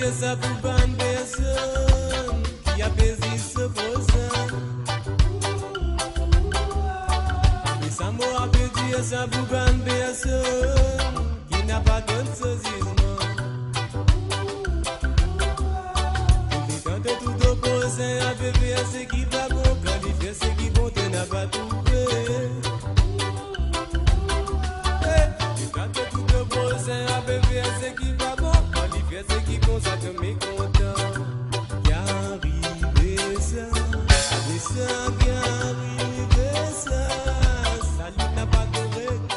dire ça pour bonne personne qui a baisé ce faux. Mais ça m'a pu dire ça pour bonne personne qui n'a pas de saisissement. Il tente tout opposé à bébé ce qui va bon, quand il fait ce qui bon, tu n'as pas trouvé. Il tente tout opposé à bébé ce qui va bon, quand il fait ce qui bon, ça te met content. Qui arrive ça, et ça qui arrive ça, ça lui n'a pas de règle.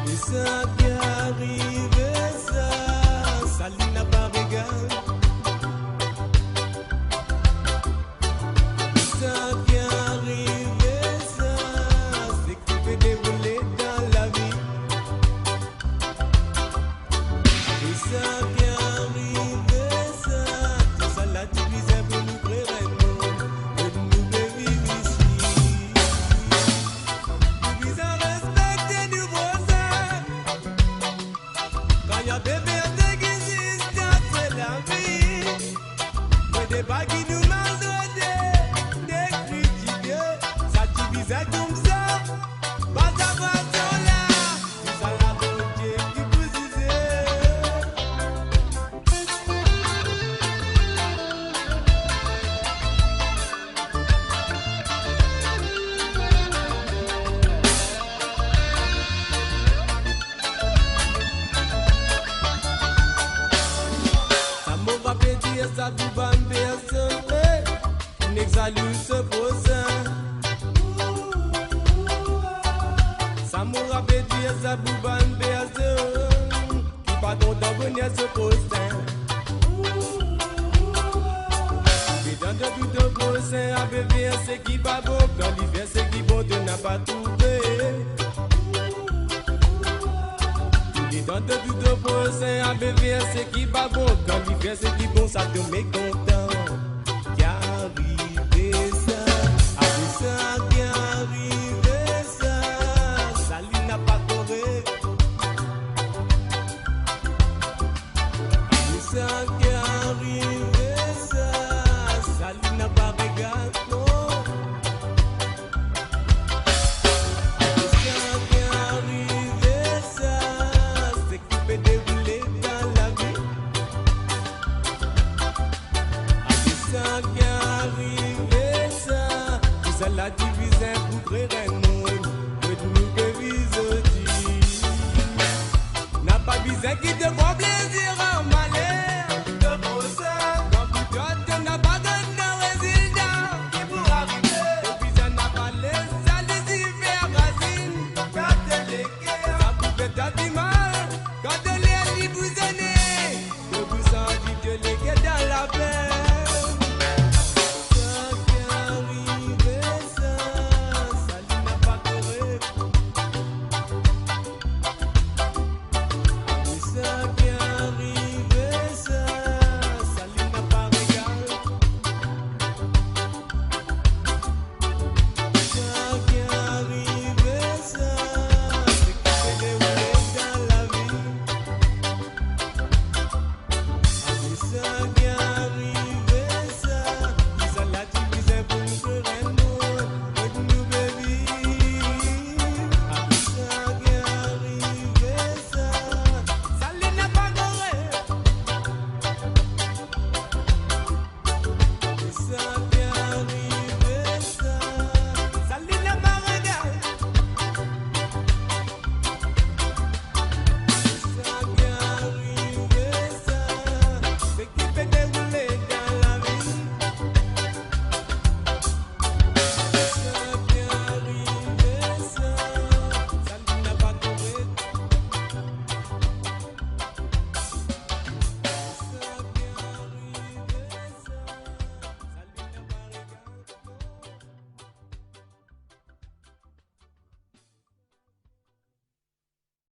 Et ça qui arrive ça, ça lui n'a pas régal. Ça qui arrive ça, c'est qui peut dérouler dans la vie. Et ça qui arrive ça, tout ça l'a divisé pour nous créer et nous vivre ici. Nous visons respecter nos voisins. Quand y a des vérités qui existent, c'est la vie. Mais des pas qui nous maltraitent, des critiques, ça divise comme ça. Pas d'avoir là, tout ça la beauté qui vous disait. Ça m'a rappelé dire ça tout bonne personne, n'exalue ce prochain. Ça m'a rappelé dire ça tout bonne personne, qui pas content venir ce prochain. Et dans de tout le prochain, à bébé ce qui pas bon, quand il fait ce qui bon, tu n'as pas trouvé. Et dans de tout le prochain, à bébé ce qui pas bon, quand il fait ce qui bon, ça te met content.